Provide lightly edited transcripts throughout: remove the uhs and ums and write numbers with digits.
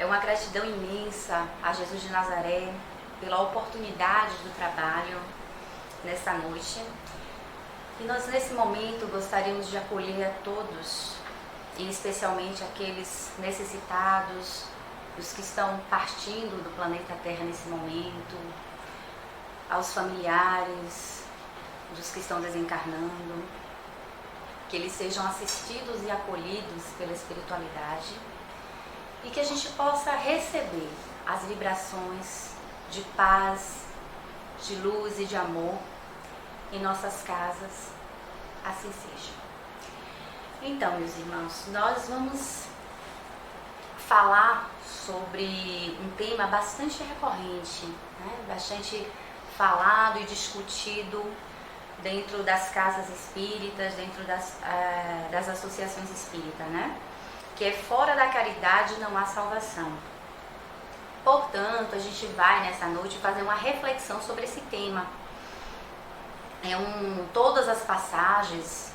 É uma gratidão imensa a Jesus de Nazaré pela oportunidade do trabalho nessa noite. E nós, nesse momento, gostaríamos de acolher a todos, e especialmente aqueles necessitados, os que estão partindo do planeta Terra nesse momento, aos familiares dos que estão desencarnando, que eles sejam assistidos e acolhidos pela espiritualidade e que a gente possa receber as vibrações de paz, de luz e de amor em nossas casas, assim seja. Então, meus irmãos, nós vamos falar sobre um tema bastante recorrente, né? Bastante falado e discutido dentro das casas espíritas, dentro das associações espíritas, né? Que é fora da caridade não há salvação. Portanto, a gente vai nessa noite fazer uma reflexão sobre esse tema. Todas as passagens,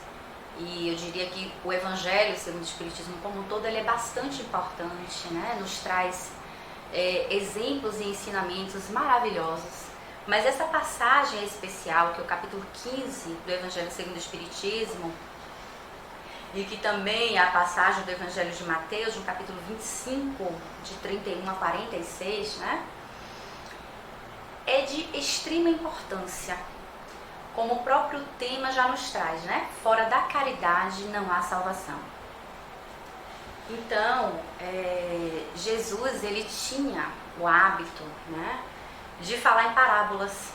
e eu diria que o Evangelho, segundo o Espiritismo como um todo, ele é bastante importante, né? Nos traz exemplos e ensinamentos maravilhosos. Mas essa passagem especial, que é o capítulo 15 do Evangelho segundo o Espiritismo, e que também é a passagem do Evangelho de Mateus, no capítulo 25, de 31 a 46, né? É de extrema importância, como o próprio tema já nos traz, né? Fora da caridade não há salvação. Então, Jesus, ele tinha o hábito, né, de falar em parábolas,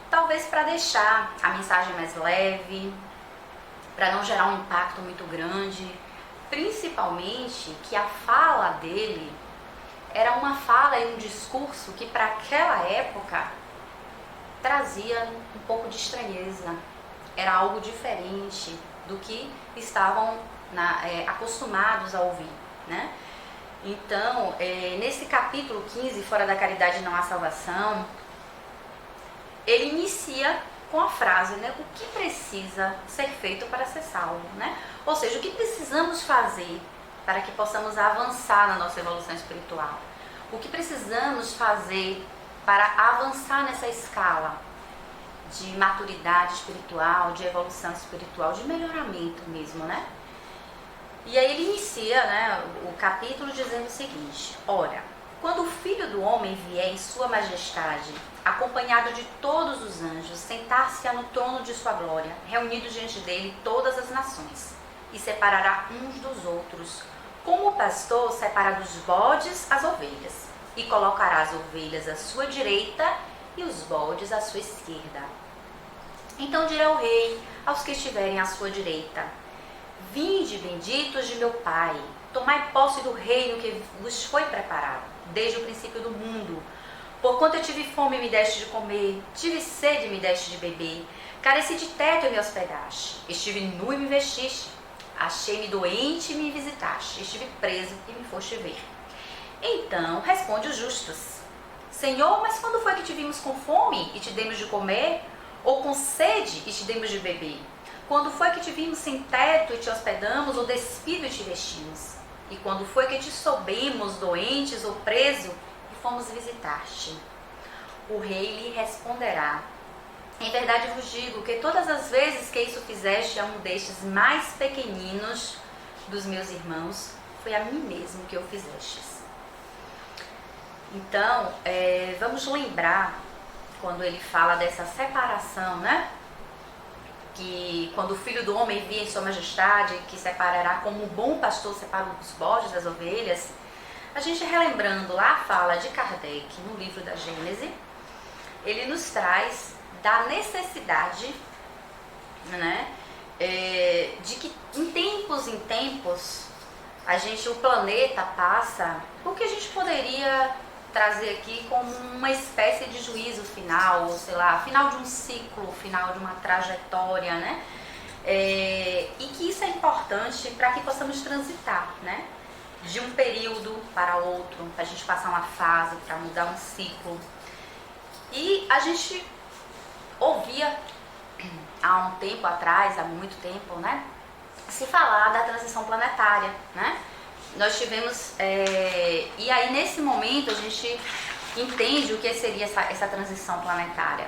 talvez para deixar a mensagem mais leve, para não gerar um impacto muito grande, principalmente que a fala dele era uma fala e um discurso que para aquela época trazia um pouco de estranheza, era algo diferente do que estavam acostumados a ouvir, né? Então, nesse capítulo 15, Fora da Caridade não há salvação, ele inicia com a frase, né? O que precisa ser feito para ser salvo, né? Ou seja, o que precisamos fazer para que possamos avançar na nossa evolução espiritual? O que precisamos fazer para avançar nessa escala de maturidade espiritual, de evolução espiritual, de melhoramento mesmo, né? E aí ele inicia, né, o capítulo dizendo o seguinte: ora, quando o Filho do Homem vier em sua majestade, acompanhado de todos os anjos, sentar-se-á no trono de sua glória, reunidos diante dele todas as nações, e separará uns dos outros, como o pastor separa dos bodes as ovelhas, e colocará as ovelhas à sua direita e os bodes à sua esquerda. Então dirá o rei aos que estiverem à sua direita: vinde, benditos de meu Pai, tomai posse do reino que vos foi preparado, desde o princípio do mundo. Porquanto eu tive fome e me deste de comer, tive sede e me deste de beber, careci de teto e me hospedaste, estive nu e me vestiste, achei-me doente e me visitaste, estive preso e me foste ver. Então responde os justos: Senhor, mas quando foi que te vimos com fome e te demos de comer, ou com sede e te demos de beber? Quando foi que te vimos sem teto e te hospedamos, ou despido e te vestimos? E quando foi que te soubemos doentes ou preso e fomos visitar-te? O rei lhe responderá: em verdade vos digo que todas as vezes que isso fizeste a um destes mais pequeninos dos meus irmãos, foi a mim mesmo que o fizestes. Então, vamos lembrar, quando ele fala dessa separação, né? Que quando o Filho do Homem vier em sua majestade, que separará como um bom pastor separa os bodes das ovelhas, a gente relembrando lá a fala de Kardec no livro da Gênese, ele nos traz da necessidade, né, de que em tempos o planeta passa o que a gente poderia trazer aqui como uma espécie de juízo final, ou sei lá, final de um ciclo, final de uma trajetória, né? E que isso é importante para que possamos transitar, né? De um período para outro, para a gente passar uma fase, para mudar um ciclo. E a gente ouvia há um tempo atrás, há muito tempo, né? Se falar da transição planetária, né? nós tivemos, e aí nesse momento a gente entende o que seria essa transição planetária.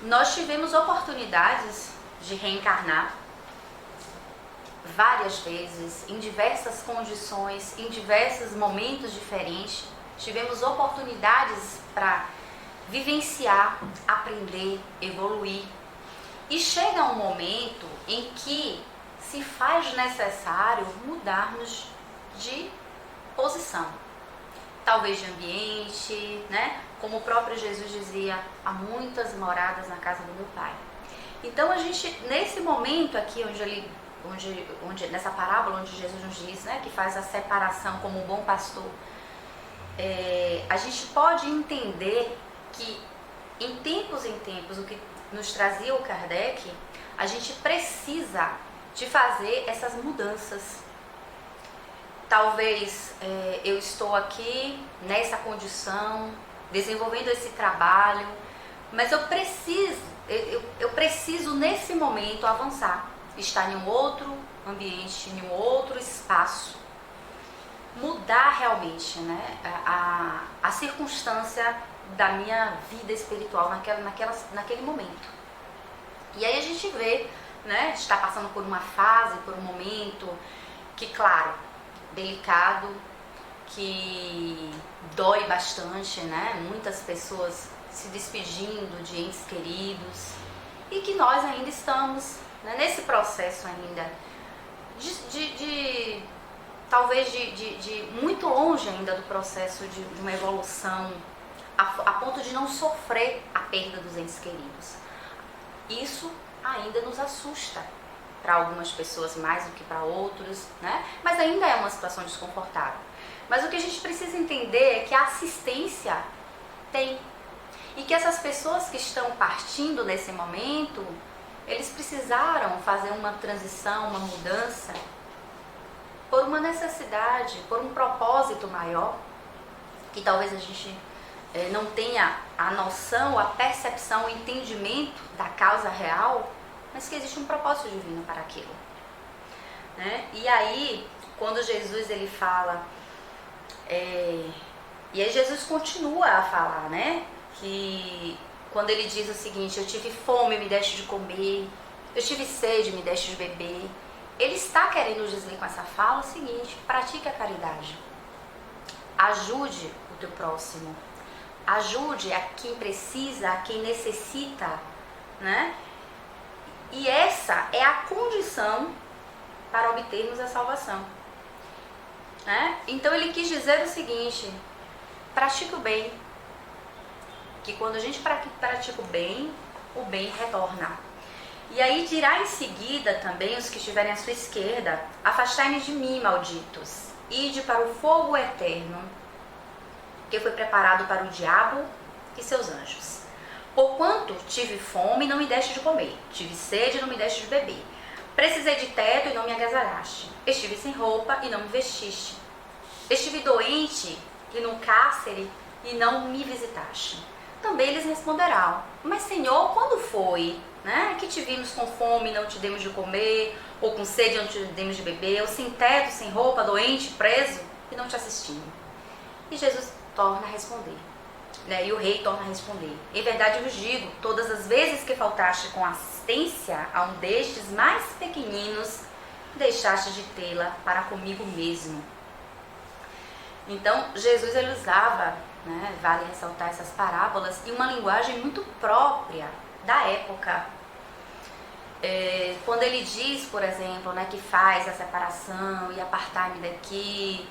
Nós tivemos oportunidades de reencarnar várias vezes, em diversas condições, em diversos momentos diferentes. Tivemos oportunidades para vivenciar, aprender, evoluir. E chega um momento em que se faz necessário mudarmos de posição. Talvez de ambiente, né? Como o próprio Jesus dizia, há muitas moradas na casa do meu Pai. Então a gente, nesse momento aqui, onde nessa parábola onde Jesus nos diz, né, que faz a separação como um bom pastor, a gente pode entender que em tempos, o que nos trazia o Kardec, a gente precisa de fazer essas mudanças. Talvez eu estou aqui nessa condição, desenvolvendo esse trabalho, mas eu preciso nesse momento avançar, estar em um outro ambiente, em um outro espaço, mudar realmente, né, a circunstância da minha vida espiritual naquele momento. E aí a gente vê, né, está passando por uma fase, por um momento que, claro, delicado, que dói bastante, né? Muitas pessoas se despedindo de entes queridos e que nós ainda estamos, né, nesse processo ainda talvez de muito longe ainda do processo de uma evolução a ponto de não sofrer a perda dos entes queridos. Isso ainda nos assusta, para algumas pessoas mais do que para outros, né? Mas ainda é uma situação desconfortável. Mas o que a gente precisa entender é que a assistência tem. E que essas pessoas que estão partindo nesse momento, eles precisaram fazer uma transição, uma mudança, por uma necessidade, por um propósito maior, que talvez a gente não tenha a noção, a percepção, o entendimento da causa real, mas que existe um propósito divino para aquilo, né? E aí, quando Jesus ele fala, e aí Jesus continua a falar, né? Que quando ele diz o seguinte: eu tive fome, me deste de comer, eu tive sede, me deste de beber. Ele está querendo dizer com essa fala o seguinte: pratique a caridade, ajude o teu próximo, ajude a quem precisa, a quem necessita, né? E essa é a condição para obtermos a salvação, né? Então ele quis dizer o seguinte: pratique o bem, que quando a gente pratica o bem retorna. E aí dirá em seguida também os que estiverem à sua esquerda: afastai-vos de mim, malditos, ide para o fogo eterno, que foi preparado para o diabo e seus anjos. Porquanto tive fome e não me deste de comer, tive sede e não me deste de beber, precisei de teto e não me agasalhaste, estive sem roupa e não me vestiste, estive doente e no cárcere e não me visitaste. Também eles responderão: mas Senhor, quando foi, né, que te vimos com fome e não te demos de comer, ou com sede e não te demos de beber, ou sem teto, sem roupa, doente, preso e não te assistimos? E Jesus torna a responder, né? E o rei torna a responder: em verdade vos digo, todas as vezes que faltaste com assistência a um destes mais pequeninos, deixaste de tê-la para comigo mesmo. Então Jesus ele usava, né, vale ressaltar essas parábolas, e uma linguagem muito própria da época. Quando ele diz, por exemplo, né, que faz a separação e apartar-me daqui,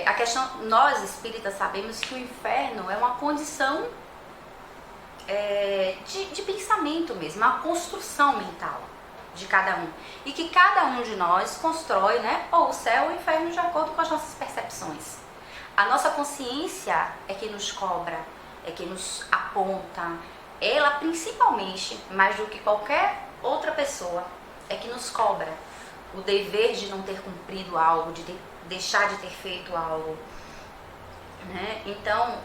a questão, nós espíritas sabemos que o inferno é uma condição de pensamento mesmo, uma construção mental de cada um, e que cada um de nós constrói, né, ou o céu ou o inferno de acordo com as nossas percepções. A nossa consciência é que nos cobra, é que nos aponta, ela principalmente, mais do que qualquer outra pessoa, é que nos cobra o dever de não ter cumprido algo, de deixar de ter feito algo, né? Então,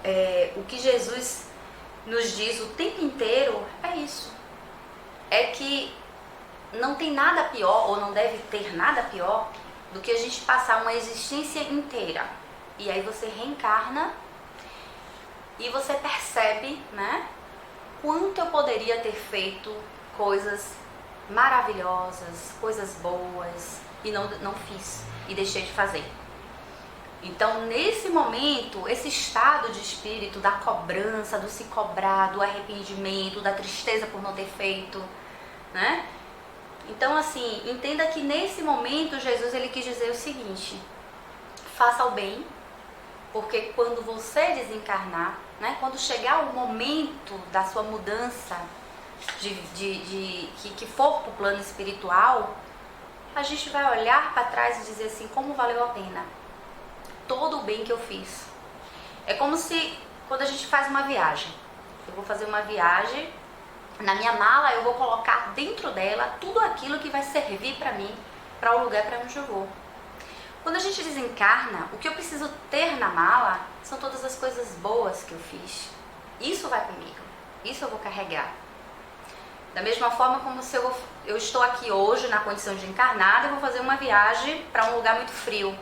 o que Jesus nos diz o tempo inteiro é isso, é que não tem nada pior, ou não deve ter nada pior, do que a gente passar uma existência inteira. E aí você reencarna e você percebe, né, quanto eu poderia ter feito coisas maravilhosas, coisas boas, e não fiz, e deixei de fazer. Então, nesse momento, esse estado de espírito da cobrança, do se cobrar, do arrependimento, da tristeza por não ter feito, né? Então, assim, entenda que nesse momento, Jesus, ele quis dizer o seguinte: faça o bem, porque quando você desencarnar, né, quando chegar o momento da sua mudança, que for para o plano espiritual, a gente vai olhar para trás e dizer assim, como valeu a pena todo o bem que eu fiz. É como se, quando a gente faz uma viagem, eu vou fazer uma viagem, na minha mala eu vou colocar dentro dela tudo aquilo que vai servir para mim, para o lugar para onde eu vou. Quando a gente desencarna, o que eu preciso ter na mala são todas as coisas boas que eu fiz. Isso vai comigo, isso eu vou carregar. Da mesma forma como se eu estou aqui hoje na condição de encarnada e vou fazer uma viagem para um lugar muito frio.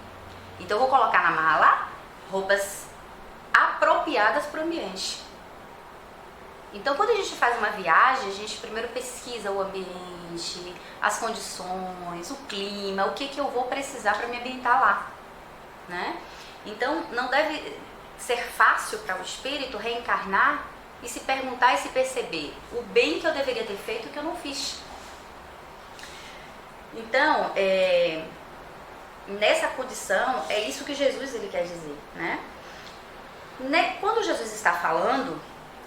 Então eu vou colocar na mala roupas apropriadas para o ambiente. Então quando a gente faz uma viagem, a gente primeiro pesquisa o ambiente, as condições, o clima, o que eu vou precisar para me ambientar lá, né? Então não deve ser fácil para o espírito reencarnar e se perguntar e se perceber o bem que eu deveria ter feito que eu não fiz. Então, nessa condição, é isso que Jesus ele quer dizer, né? Quando Jesus está falando,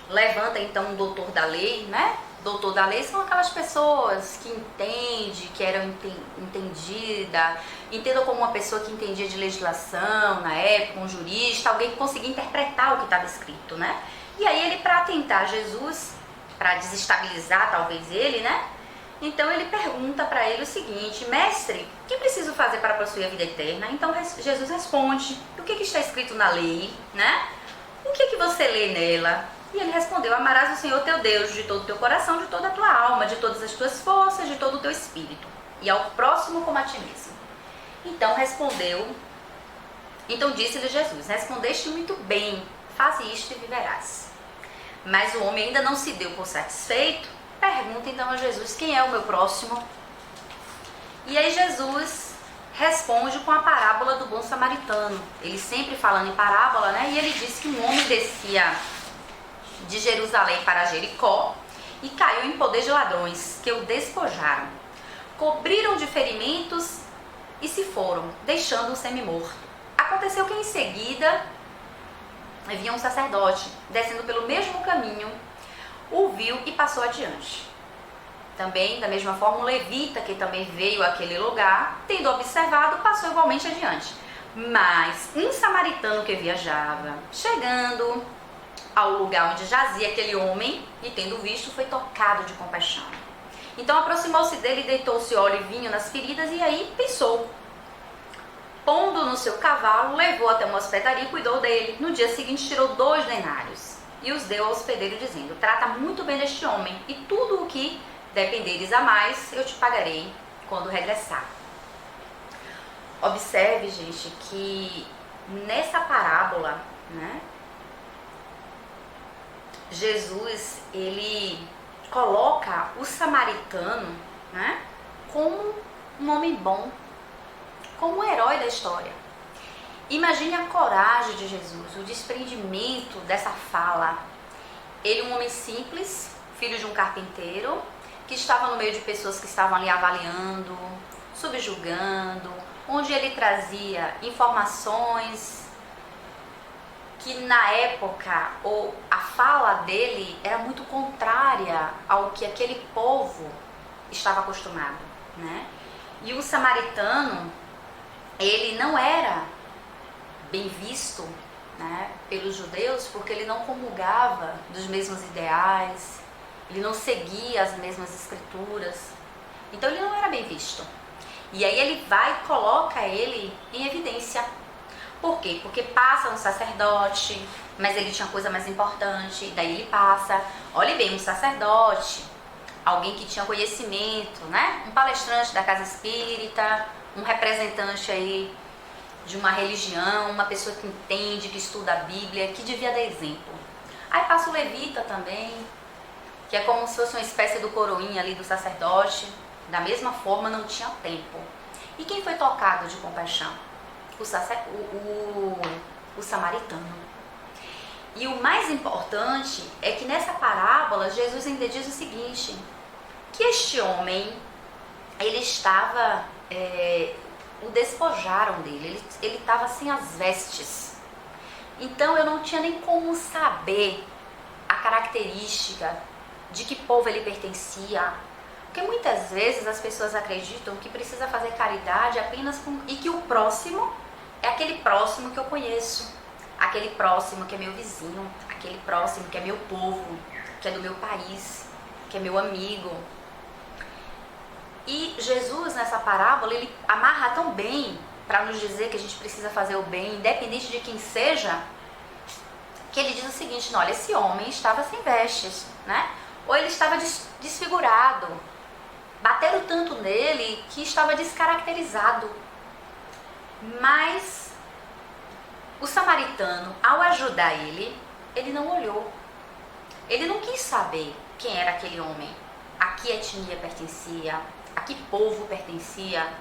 levanta então um doutor da lei, né? Doutor da lei são aquelas pessoas que entendem, que eram entendidas, entendam como uma pessoa que entendia de legislação na época, um jurista, alguém que conseguia interpretar o que estava escrito, né? E aí ele, para tentar Jesus, para desestabilizar talvez ele, né? Então ele pergunta para ele o seguinte: mestre, o que preciso fazer para possuir a vida eterna? Então Jesus responde: o que está escrito na lei, né? O que você lê nela? E ele respondeu: amarás o Senhor teu Deus de todo o teu coração, de toda a tua alma, de todas as tuas forças, de todo o teu espírito, e ao próximo como a ti mesmo. Então disse-lhe Jesus: respondeste muito bem, faz isto e viverás. Mas o homem ainda não se deu por satisfeito, pergunta então a Jesus: quem é o meu próximo? E aí Jesus responde com a parábola do bom samaritano. Ele sempre falando em parábola, né? E ele disse que um homem descia de Jerusalém para Jericó e caiu em poder de ladrões, que o despojaram, cobriram de ferimentos e se foram, deixando-o semi-morto. Aconteceu que em seguida havia um sacerdote descendo pelo mesmo caminho, o viu e passou adiante. Também, da mesma forma, um levita que também veio àquele lugar, tendo observado, passou igualmente adiante. Mas um samaritano que viajava, chegando ao lugar onde jazia aquele homem e tendo visto, foi tocado de compaixão. Então aproximou-se dele, deitou-se óleo e vinho nas feridas e aí pensou. Pondo no seu cavalo, levou até uma hospedaria e cuidou dele. No dia seguinte tirou 2 denários e os deu ao hospedeiro dizendo: trata muito bem deste homem e tudo o que dependeres a mais eu te pagarei quando regressar. Observe, gente, que nessa parábola, né, Jesus, ele coloca o samaritano, né, como um homem bom, como um herói da história. Imagine a coragem de Jesus, o desprendimento dessa fala. Ele, um homem simples, filho de um carpinteiro, que estava no meio de pessoas que estavam ali avaliando, subjugando, onde ele trazia informações que na época, a fala dele era muito contrária ao que aquele povo estava acostumado, né? E o samaritano, ele não era bem visto, né, pelos judeus, porque ele não comulgava dos mesmos ideais, ele não seguia as mesmas escrituras, então ele não era bem visto. E aí ele vai e coloca ele em evidência. Por quê? Porque passa um sacerdote, mas ele tinha coisa mais importante, daí ele passa, olhe bem, um sacerdote, alguém que tinha conhecimento, né? Um palestrante da casa espírita, um representante aí de uma religião, uma pessoa que entende, que estuda a Bíblia, que devia dar exemplo. Aí passa o levita também, que é como se fosse uma espécie do coroinha ali do sacerdote. Da mesma forma, não tinha tempo. E quem foi tocado de compaixão? O samaritano. E o mais importante é que nessa parábola, Jesus ainda diz o seguinte, que este homem, ele estava, o despojaram dele, ele estava sem as vestes. Então eu não tinha nem como saber a característica de que povo ele pertencia. Porque muitas vezes as pessoas acreditam que precisa fazer caridade apenas e que o próximo é aquele próximo que eu conheço, aquele próximo que é meu vizinho, aquele próximo que é meu povo, que é do meu país, que é meu amigo. E Jesus nessa parábola, ele amarra tão bem para nos dizer que a gente precisa fazer o bem, independente de quem seja, que ele diz o seguinte, olha, esse homem estava sem vestes, né? Ou ele estava desfigurado, bateram tanto nele que estava descaracterizado. Mas o samaritano, ao ajudar ele não olhou. Ele não quis saber quem era aquele homem, a que etnia pertencia, a que povo pertencia,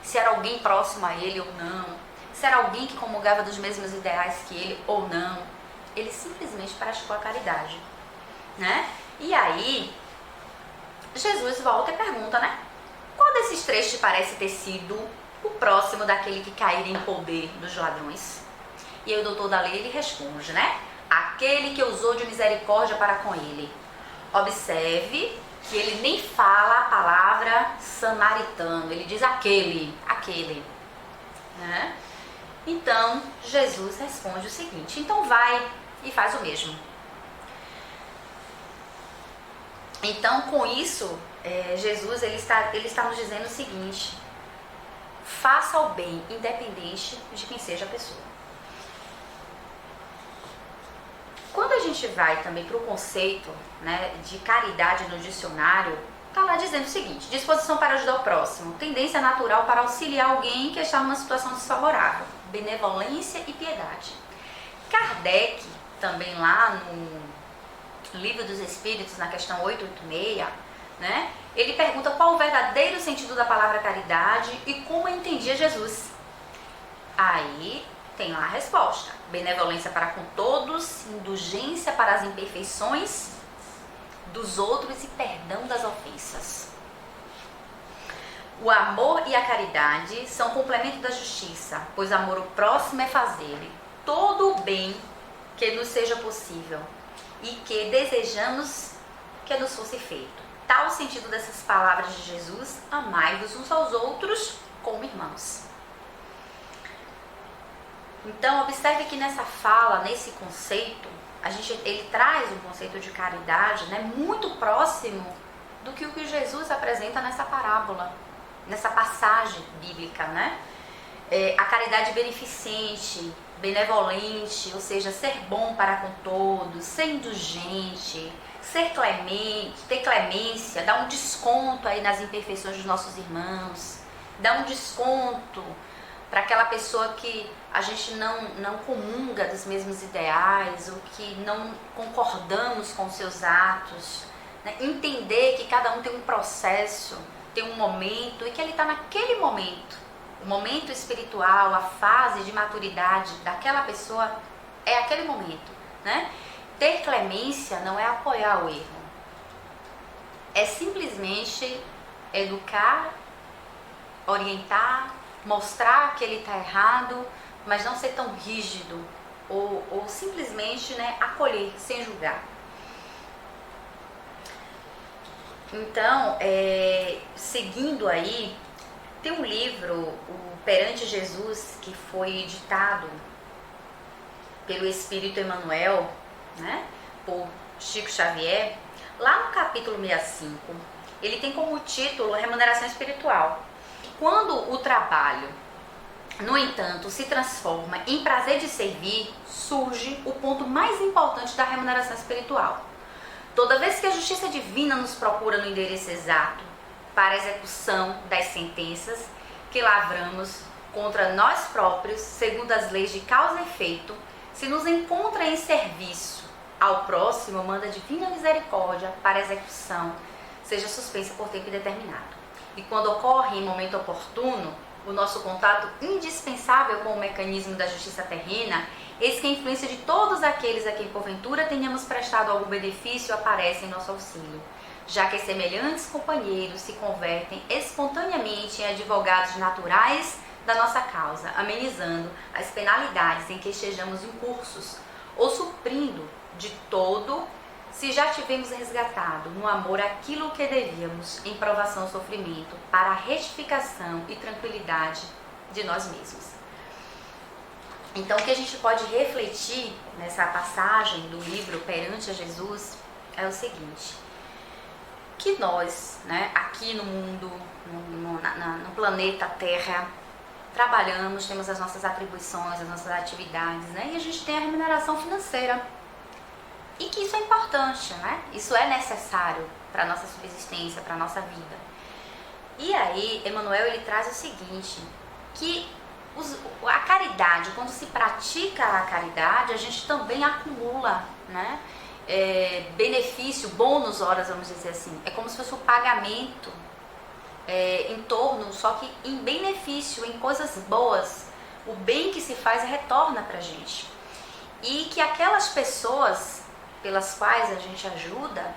se era alguém próximo a ele ou não, se era alguém que comungava dos mesmos ideais que ele ou não. Ele simplesmente praticou a caridade, né? E aí, Jesus volta e pergunta, né? Qual desses três te parece ter sido o próximo daquele que caíra em poder dos ladrões? E aí o doutor da lei, ele responde, né? Aquele que usou de misericórdia para com ele. Observe que ele nem fala a palavra samaritano, ele diz aquele, né? Então, Jesus responde o seguinte, então vai e faz o mesmo. Então, com isso, Jesus ele está nos dizendo o seguinte, faça o bem, independente de quem seja a pessoa. Quando a gente vai também para o conceito, né, de caridade no dicionário, está lá dizendo o seguinte, disposição para ajudar o próximo, tendência natural para auxiliar alguém que está numa situação desfavorável, benevolência e piedade. Kardec, também lá no Livro dos Espíritos, na questão 886, né, ele pergunta qual o verdadeiro sentido da palavra caridade e como entendia Jesus. Aí tem lá a resposta, benevolência para com todos, indulgência para as imperfeições dos outros e perdão das ofensas. O amor e a caridade são complemento da justiça, pois amor ao próximo é fazer-lhe todo o bem que nos seja possível e que desejamos que nos fosse feito. Tal o sentido dessas palavras de Jesus, amai-vos uns aos outros como irmãos. Então, observe que nessa fala, nesse conceito, ele traz um conceito de caridade, né, muito próximo do que o que Jesus apresenta nessa parábola, nessa passagem bíblica, né? A caridade beneficente, benevolente, ou seja, ser bom para com todos, ser indulgente, ser clemente, ter clemência, dar um desconto aí nas imperfeições dos nossos irmãos, dar um desconto para aquela pessoa que a gente não comunga dos mesmos ideais, ou que não concordamos com os seus atos, né? Entender que cada um tem um processo, tem um momento, e que ele está naquele momento, o momento espiritual, a fase de maturidade daquela pessoa é aquele momento, né? Ter clemência não é apoiar o erro, é simplesmente educar, orientar, mostrar que ele está errado, mas não ser tão rígido ou simplesmente, né, acolher sem julgar. Então, seguindo aí, tem um livro, o Perante Jesus, que foi editado pelo Espírito Emmanuel, né, por Chico Xavier. Lá no capítulo 65, ele tem como título Remuneração Espiritual. Quando o trabalho, no entanto, se transforma em prazer de servir, surge o ponto mais importante da remuneração espiritual. Toda vez que a justiça divina nos procura no endereço exato para a execução das sentenças, que lavramos contra nós próprios, segundo as leis de causa e efeito, se nos encontra em serviço ao próximo, manda divina misericórdia para execução, seja suspensa por tempo indeterminado. E quando ocorre em momento oportuno o nosso contato indispensável com o mecanismo da justiça terrena, eis que a influência de todos aqueles a quem porventura tenhamos prestado algum benefício aparece em nosso auxílio, já que semelhantes companheiros se convertem espontaneamente em advogados naturais da nossa causa, amenizando as penalidades em que estejamos incursos, ou suprindo de todo, se já tivemos resgatado no amor aquilo que devíamos em provação ou sofrimento, para a retificação e tranquilidade de nós mesmos. Então, o que a gente pode refletir nessa passagem do livro Perante a Jesus é o seguinte: que nós, né, aqui no mundo, no planeta Terra, trabalhamos, temos as nossas atribuições, as nossas atividades, né, e a gente tem a remuneração financeira. E que isso é importante, né? Isso é necessário para a nossa subsistência, para a nossa vida. E aí, Emmanuel, ele traz o seguinte, que a caridade, quando se pratica a caridade, a gente também acumula, né? Benefício, bônus, horas, vamos dizer assim. É como se fosse o pagamento em torno, só que em benefício, em coisas boas. O bem que se faz retorna pra gente. E que aquelas pessoas pelas quais a gente ajuda,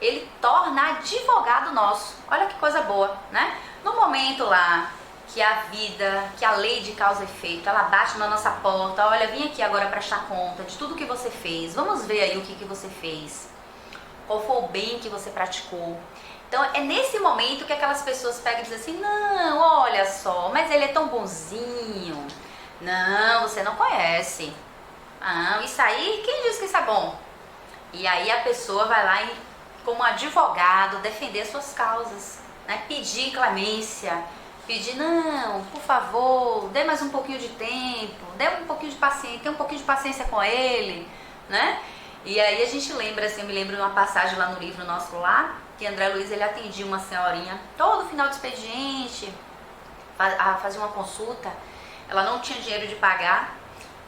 ele torna advogado nosso. Olha que coisa boa, né? No momento lá que a vida, que a lei de causa e efeito, ela bate na nossa porta, olha, vim aqui agora prestar conta de tudo que você fez, vamos ver aí o que você fez, qual foi o bem que você praticou. Então é nesse momento que aquelas pessoas pegam e dizem assim, não, olha só, mas ele é tão bonzinho, não, você não conhece, não, isso aí, quem disse que isso é bom? E aí a pessoa vai lá e, como advogado, defender suas causas, né? Pedir clemência, pedir, não, por favor, dê mais um pouquinho de tempo, dê um pouquinho de paciência, tenha um pouquinho de paciência com ele, né? E aí a gente lembra, assim, eu me lembro de uma passagem lá no livro nosso lá, que André Luiz, ele atendia uma senhorinha todo final do expediente, fazia uma consulta, ela não tinha dinheiro de pagar.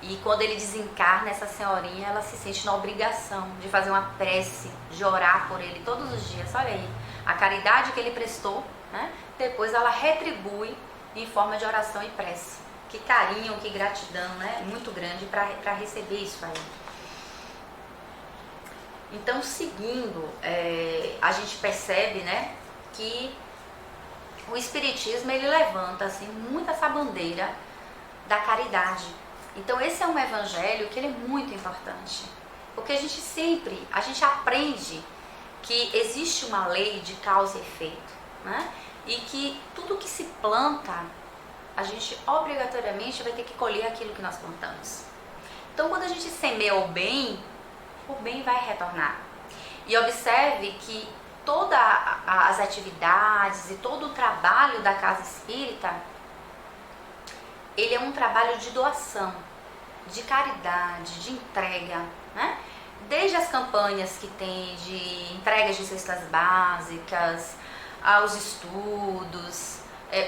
E quando ele desencarna, essa senhorinha, ela se sente na obrigação de fazer uma prece, de orar por ele todos os dias. Olha aí, a caridade que ele prestou, né? Depois ela retribui em forma de oração e prece. Que carinho, que gratidão, né? Muito grande para receber isso aí. Então, seguindo, a gente percebe, né, que o Espiritismo, ele levanta assim, muito essa bandeira da caridade. Então esse é um evangelho que ele é muito importante, porque a gente aprende que existe uma lei de causa e efeito, né? E que tudo que se planta, a gente obrigatoriamente vai ter que colher aquilo que nós plantamos. Então quando a gente semeia o bem vai retornar. E observe que todas as atividades e todo o trabalho da Casa Espírita, ele é um trabalho de doação, de caridade, de entrega, né? Desde as campanhas que tem de entregas de cestas básicas, aos estudos,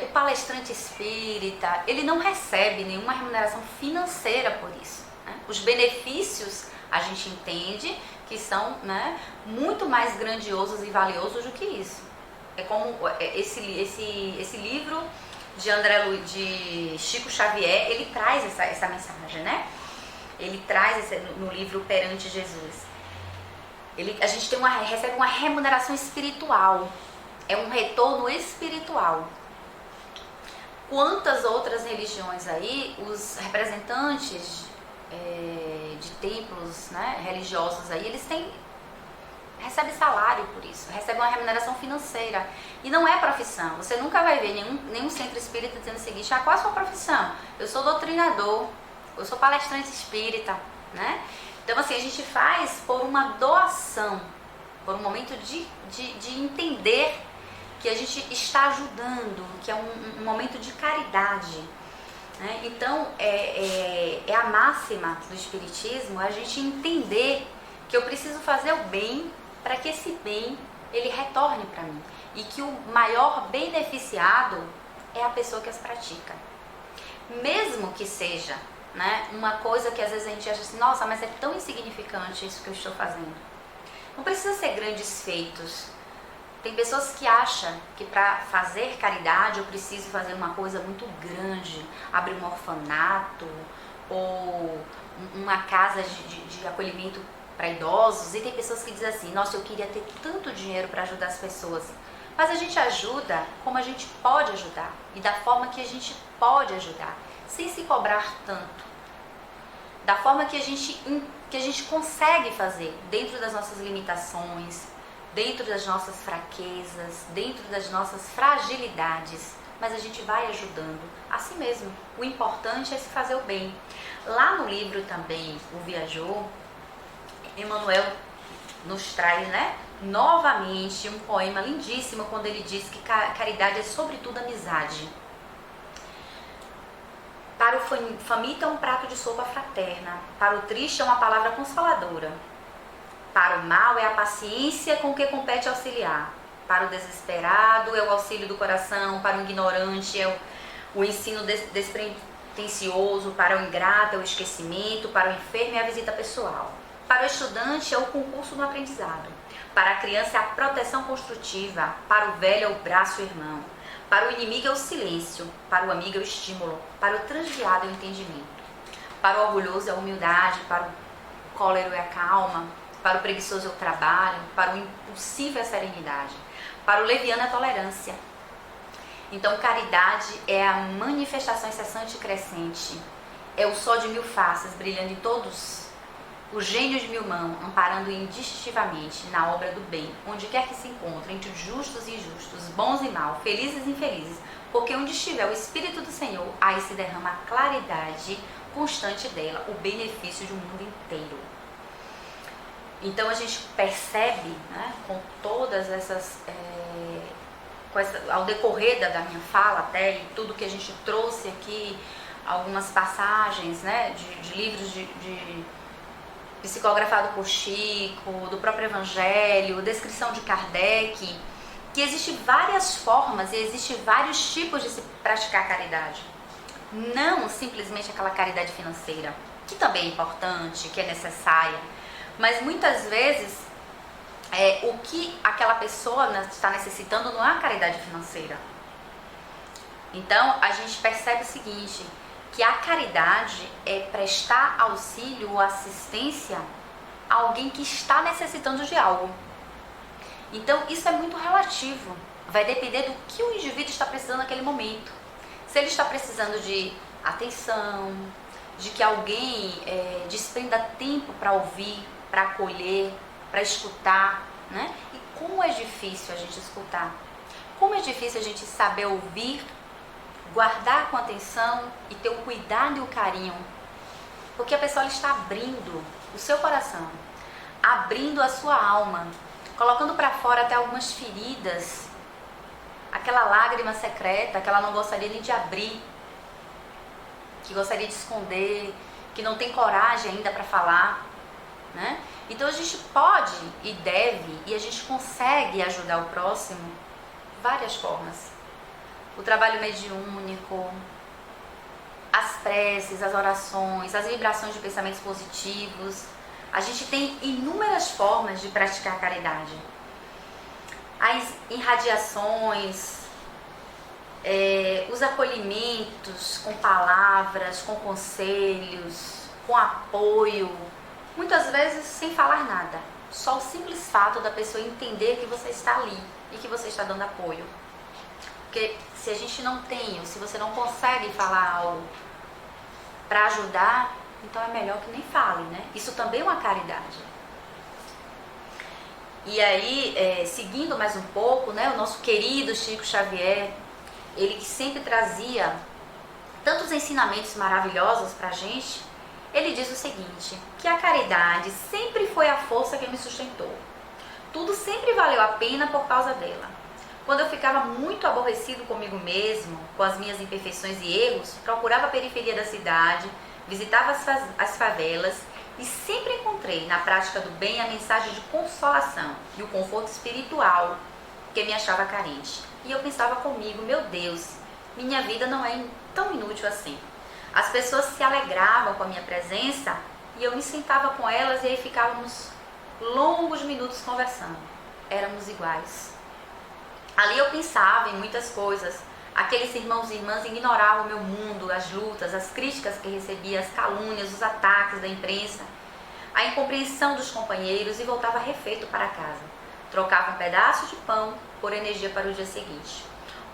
o palestrante espírita, ele não recebe nenhuma remuneração financeira por isso, né? Os benefícios a gente entende que são, né, muito mais grandiosos e valiosos do que isso. É como esse livro de Chico Xavier, ele traz essa mensagem, né? Ele traz no livro Perante Jesus. A gente recebe uma remuneração espiritual, é um retorno espiritual. Quantas outras religiões aí, os representantes de templos, né, religiosos aí, eles recebem salário por isso, recebem uma remuneração financeira. E não é profissão. Você nunca vai ver nenhum centro espírita dizendo o seguinte: qual é a sua profissão? Eu sou doutrinador, eu sou palestrante espírita, né? Então assim, a gente faz por uma doação, por um momento de entender que a gente está ajudando, que é um momento de caridade, né? Então é a máxima do Espiritismo, a gente entender que eu preciso fazer o bem para que esse bem ele retorne para mim, e que o maior beneficiado é a pessoa que as pratica. Mesmo que seja, né, uma coisa que às vezes a gente acha assim, nossa, mas é tão insignificante isso que eu estou fazendo. Não precisa ser grandes feitos. Tem pessoas que acham que para fazer caridade eu preciso fazer uma coisa muito grande, abrir um orfanato ou uma casa de acolhimento para idosos. E tem pessoas que dizem assim, nossa, eu queria ter tanto dinheiro para ajudar as pessoas. Mas a gente ajuda como a gente pode ajudar e da forma que a gente pode ajudar, sem se cobrar tanto. Da forma que a gente consegue fazer, dentro das nossas limitações, dentro das nossas fraquezas, dentro das nossas fragilidades, mas a gente vai ajudando assim mesmo. O importante é se fazer o bem. Lá no livro também, O Viajor, Emmanuel nos traz, né, novamente um poema lindíssimo quando ele diz que caridade é sobretudo amizade. Para o faminto é um prato de sopa fraterna, para o triste é uma palavra consoladora. Para o mal é a paciência com que compete auxiliar. Para o desesperado é o auxílio do coração. Para o ignorante é o ensino despretensioso. Para o ingrato é o esquecimento. Para o enfermo é a visita pessoal. Para o estudante é o concurso no aprendizado. Para a criança é a proteção construtiva. Para o velho é o braço irmão. Para o inimigo é o silêncio. Para o amigo é o estímulo. Para o transviado é o entendimento. Para o orgulhoso é a humildade. Para o cólero é a calma. Para o preguiçoso é o trabalho, para o impulsivo é a serenidade, para o leviano é a tolerância. Então, caridade é a manifestação incessante e crescente, é o sol de mil faces, brilhando em todos, o gênio de mil mãos, amparando indistintivamente na obra do bem, onde quer que se encontre, entre justos e injustos, bons e maus, felizes e infelizes, porque onde estiver o Espírito do Senhor, aí se derrama a claridade constante dela, o benefício de um mundo inteiro. Então a gente percebe, né, com todas essas, ao decorrer da minha fala até, e tudo que a gente trouxe aqui, algumas passagens, né, de livros de psicografado por Chico, do próprio Evangelho, descrição de Kardec, que existem várias formas e existem vários tipos de se praticar caridade. Não simplesmente aquela caridade financeira, que também é importante, que é necessária, mas muitas vezes o que aquela pessoa está necessitando não é a caridade financeira. Então a gente percebe o seguinte, que a caridade é prestar auxílio ou assistência a alguém que está necessitando de algo. Então isso é muito relativo, vai depender do que o indivíduo está precisando naquele momento. Se ele está precisando de atenção, de que alguém desprenda tempo para ouvir, para acolher, para escutar, né? E como é difícil a gente escutar, como é difícil a gente saber ouvir, guardar com atenção e ter o cuidado e o carinho, porque a pessoa está abrindo o seu coração, abrindo a sua alma, colocando para fora até algumas feridas, aquela lágrima secreta que ela não gostaria nem de abrir, que gostaria de esconder, que não tem coragem ainda para falar, né? Então a gente pode e deve e a gente consegue ajudar o próximo de várias formas. O trabalho mediúnico, as preces, as orações, as vibrações de pensamentos positivos. A gente tem inúmeras formas de praticar a caridade. As irradiações, os acolhimentos com palavras, com conselhos, com apoio, muitas vezes sem falar nada, só o simples fato da pessoa entender que você está ali e que você está dando apoio. Porque se a gente não tem, ou se você não consegue falar algo para ajudar, então é melhor que nem fale, né? Isso também é uma caridade. E aí, seguindo mais um pouco, né, o nosso querido Chico Xavier, ele que sempre trazia tantos ensinamentos maravilhosos para a gente, ele diz o seguinte, que a caridade sempre foi a força que me sustentou. Tudo sempre valeu a pena por causa dela. Quando eu ficava muito aborrecido comigo mesmo, com as minhas imperfeições e erros, procurava a periferia da cidade, visitava as favelas e sempre encontrei na prática do bem a mensagem de consolação e o conforto espiritual que me achava carente. E eu pensava comigo, meu Deus, minha vida não é tão inútil assim. As pessoas se alegravam com a minha presença e eu me sentava com elas e aí ficávamos longos minutos conversando. Éramos iguais. Ali eu pensava em muitas coisas. Aqueles irmãos e irmãs ignoravam o meu mundo, as lutas, as críticas que recebia, as calúnias, os ataques da imprensa, a incompreensão dos companheiros e voltava refeito para casa. Trocava um pedaço de pão por energia para o dia seguinte.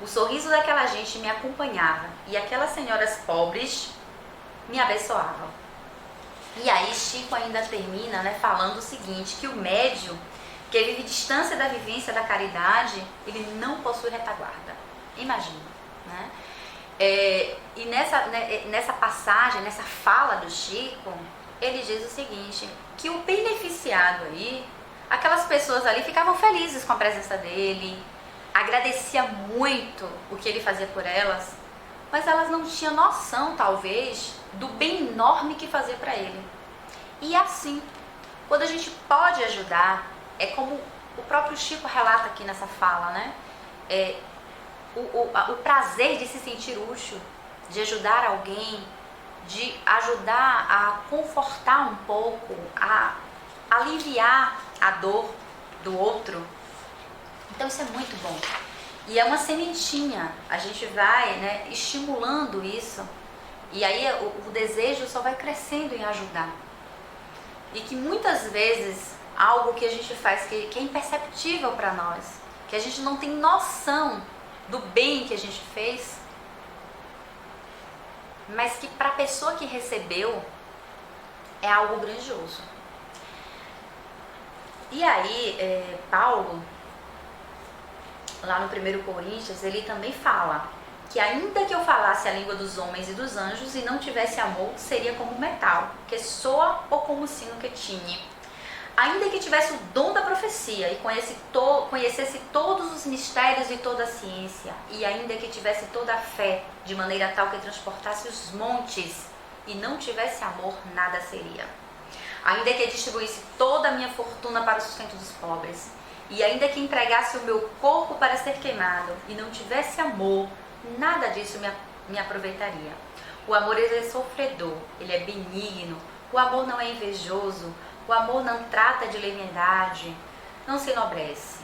O sorriso daquela gente me acompanhava e aquelas senhoras pobres me abençoavam. E aí Chico ainda termina, falando o seguinte, que o médium que vive distância da vivência da caridade, ele não possui retaguarda. Imagina, né? E nessa passagem, nessa fala do Chico, ele diz o seguinte, que o beneficiado aí, aquelas pessoas ali ficavam felizes com a presença dele, agradecia muito o que ele fazia por elas, mas elas não tinham noção, talvez, do bem enorme que fazia para ele. E assim, quando a gente pode ajudar, é como o próprio Chico relata aqui nessa fala, né? O prazer de se sentir útil, de ajudar alguém, de ajudar a confortar um pouco, a aliviar a dor do outro. Então isso é muito bom. E é uma sementinha, a gente vai estimulando isso, e aí o desejo só vai crescendo em ajudar. E que muitas vezes algo que a gente faz que é imperceptível para nós, que a gente não tem noção do bem que a gente fez, mas que para a pessoa que recebeu é algo grandioso. E aí, Paulo, lá no 1 Coríntios, ele também fala que ainda que eu falasse a língua dos homens e dos anjos e não tivesse amor, seria como metal, que soa ou como sino que tine. Ainda que tivesse o dom da profecia e conhecesse todos os mistérios e toda a ciência, e ainda que tivesse toda a fé, de maneira tal que transportasse os montes, e não tivesse amor, nada seria. Ainda que distribuísse toda a minha fortuna para o sustento dos pobres, e ainda que entregasse o meu corpo para ser queimado, e não tivesse amor, nada disso me aproveitaria. O amor ele é sofredor, ele é benigno, o amor não é invejoso, o amor não trata de leviandade, não se enobrece,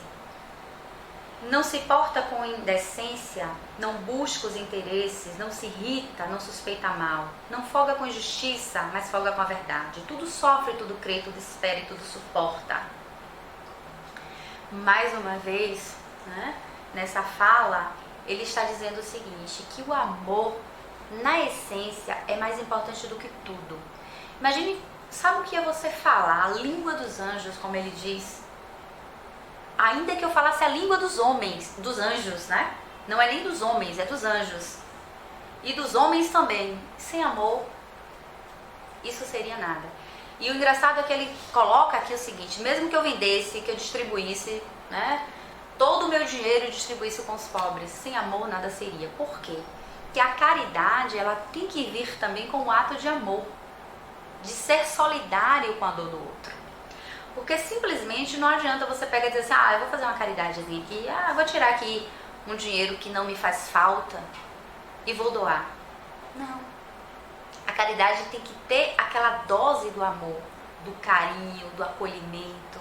não se porta com indecência, não busca os interesses, não se irrita, não suspeita mal, não folga com injustiça, mas folga com a verdade. Tudo sofre, tudo crê, tudo espera e tudo suporta. Mais uma vez, nessa fala, ele está dizendo o seguinte, que o amor, na essência, é mais importante do que tudo. Imagine, sabe o que é você falar? A língua dos anjos, como ele diz. Ainda que eu falasse a língua dos homens, dos anjos, Não é nem dos homens, é dos anjos. E dos homens também. Sem amor, isso seria nada. E o engraçado é que ele coloca aqui o seguinte, mesmo que eu vendesse, que eu distribuísse, todo o meu dinheiro e distribuísse com os pobres, sem amor nada seria. Por quê? Porque a caridade, ela tem que vir também com o ato de amor, de ser solidário com a dor do outro. Porque simplesmente não adianta você pegar e dizer assim, eu vou fazer uma caridadezinha aqui, vou tirar aqui um dinheiro que não me faz falta e vou doar. Não. A caridade tem que ter aquela dose do amor, do carinho, do acolhimento.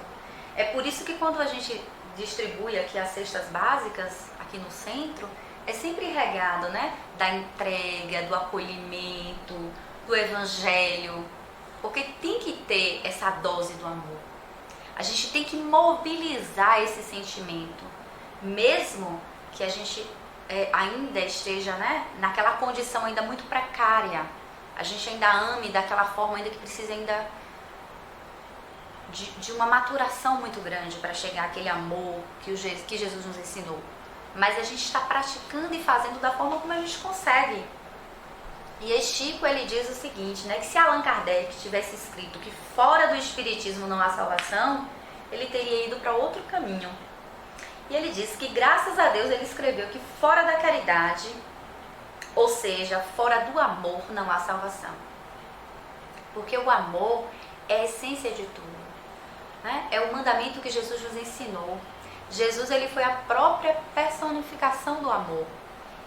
É por isso que quando a gente distribui aqui as cestas básicas, aqui no centro, é sempre regado, da entrega, do acolhimento, do evangelho, porque tem que ter essa dose do amor. A gente tem que mobilizar esse sentimento, mesmo que a gente ainda esteja naquela condição ainda muito precária. A gente ainda ame daquela forma, ainda que precisa ainda de uma maturação muito grande para chegar àquele amor que Jesus nos ensinou. Mas a gente está praticando e fazendo da forma como a gente consegue. E Chico, ele diz o seguinte, que se Allan Kardec tivesse escrito que fora do espiritismo não há salvação, ele teria ido para outro caminho. E ele diz que graças a Deus ele escreveu que fora da caridade, ou seja, fora do amor, não há salvação. Porque o amor é a essência de tudo. É o mandamento que Jesus nos ensinou. Jesus, ele foi a própria personificação do amor.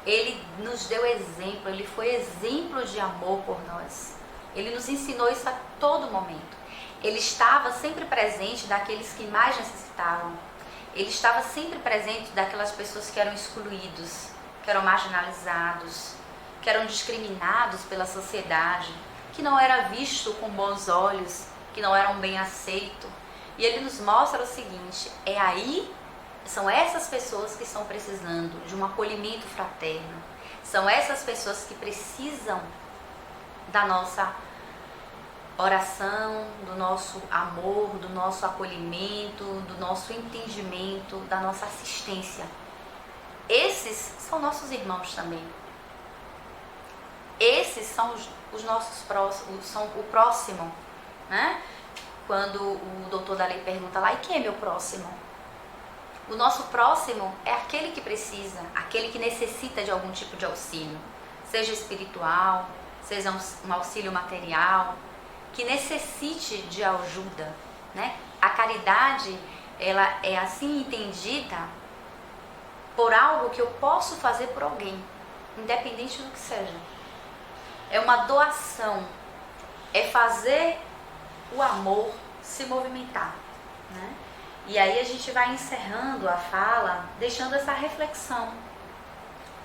Ele nos deu exemplo, ele foi exemplo de amor por nós. Ele nos ensinou isso a todo momento. Ele estava sempre presente daqueles que mais necessitavam. Ele estava sempre presente daquelas pessoas que eram excluídos, que eram marginalizados, que eram discriminados pela sociedade, que não era visto com bons olhos, que não eram bem aceitos. E ele nos mostra o seguinte, são essas pessoas que estão precisando de um acolhimento fraterno. São essas pessoas que precisam da nossa oração, do nosso amor, do nosso acolhimento, do nosso entendimento, da nossa assistência. Esses são nossos irmãos também. Esses são os nossos próximos, são o próximo, né? Quando o doutor Daley pergunta lá, e quem é meu próximo? O nosso próximo é aquele que precisa, aquele que necessita de algum tipo de auxílio, seja espiritual, seja um auxílio material, que necessite de ajuda, né? A caridade, ela é assim entendida por algo que eu posso fazer por alguém, independente do que seja. É uma doação, é fazer o amor se movimentar, né? E aí a gente vai encerrando a fala, deixando essa reflexão,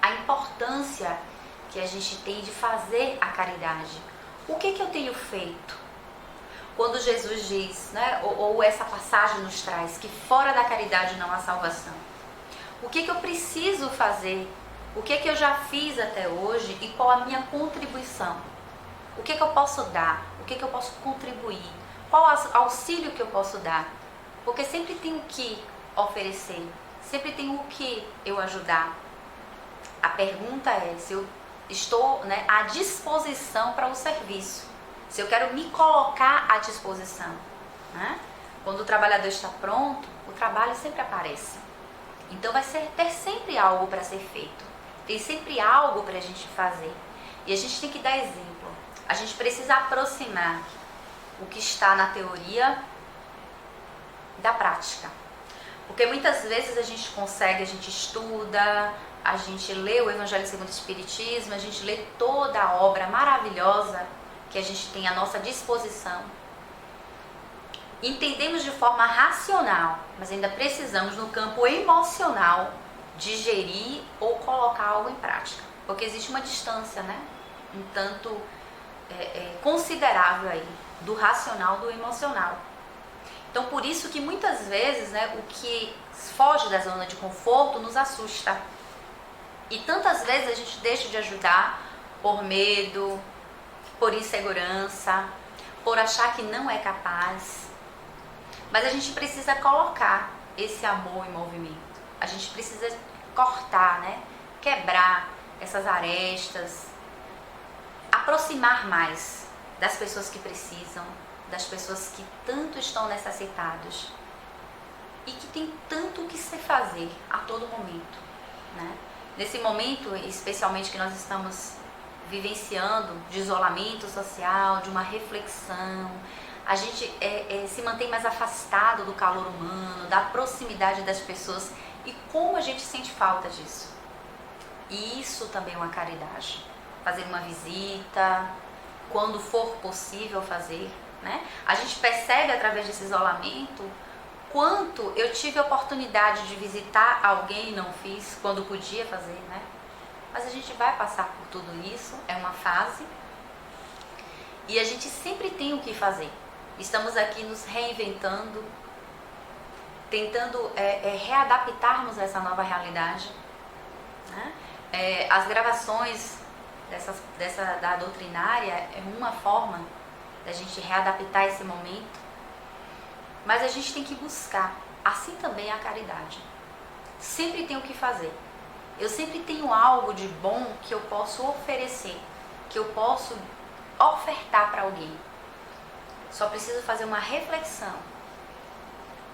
a importância que a gente tem de fazer a caridade. O que eu tenho feito? Quando Jesus diz, né, ou essa passagem nos traz, que fora da caridade não há salvação. O que eu preciso fazer? O que eu já fiz até hoje e qual a minha contribuição? O que eu posso dar? O que eu posso contribuir? Qual auxílio que eu posso dar? Porque sempre tem o que oferecer, sempre tem o que eu ajudar. A pergunta é se eu estou, né, à disposição para o serviço, se eu quero me colocar à disposição, né? Quando o trabalhador está pronto, o trabalho sempre aparece. Então vai ter sempre algo para ser feito, tem sempre algo para a gente fazer. E a gente tem que dar exemplo, a gente precisa aproximar o que está na teoria da prática. Porque muitas vezes a gente estuda, a gente lê o Evangelho segundo o Espiritismo, a gente lê toda a obra maravilhosa que a gente tem à nossa disposição. Entendemos de forma racional, mas ainda precisamos no campo emocional digerir ou colocar algo em prática. Porque existe uma distância, né? Um tanto considerável aí, do racional do emocional. Então, por isso que muitas vezes, né, o que foge da zona de conforto nos assusta. E tantas vezes a gente deixa de ajudar por medo, por insegurança, por achar que não é capaz. Mas a gente precisa colocar esse amor em movimento. A gente precisa cortar, né, quebrar essas arestas, aproximar mais das pessoas que precisam, das pessoas que tanto estão necessitadas e que tem tanto o que se fazer a todo momento, né? Nesse momento, especialmente que nós estamos vivenciando de isolamento social, de uma reflexão, a gente se mantém mais afastado do calor humano, da proximidade das pessoas, e como a gente sente falta disso. E isso também é uma caridade. Fazer uma visita, quando for possível fazer, né? A gente percebe através desse isolamento quanto eu tive a oportunidade de visitar alguém e não fiz quando podia fazer, né? Mas a gente vai passar por tudo isso, é uma fase, e a gente sempre tem o que fazer. Estamos aqui nos reinventando, tentando readaptarmos a essa nova realidade, né? As gravações da doutrinária é uma forma da gente readaptar esse momento, mas a gente tem que buscar, assim também a caridade. Sempre tem o que fazer. Eu sempre tenho algo de bom que eu posso oferecer, que eu posso ofertar para alguém. Só preciso fazer uma reflexão,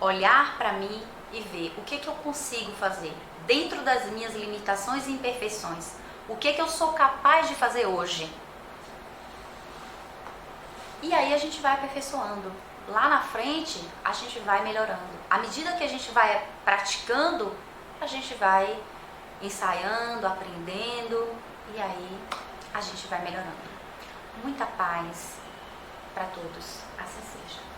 olhar para mim e ver o que eu consigo fazer dentro das minhas limitações e imperfeições. O que eu sou capaz de fazer hoje? E aí a gente vai aperfeiçoando. Lá na frente, a gente vai melhorando. À medida que a gente vai praticando, a gente vai ensaiando, aprendendo, e aí a gente vai melhorando. Muita paz para todos, assim seja.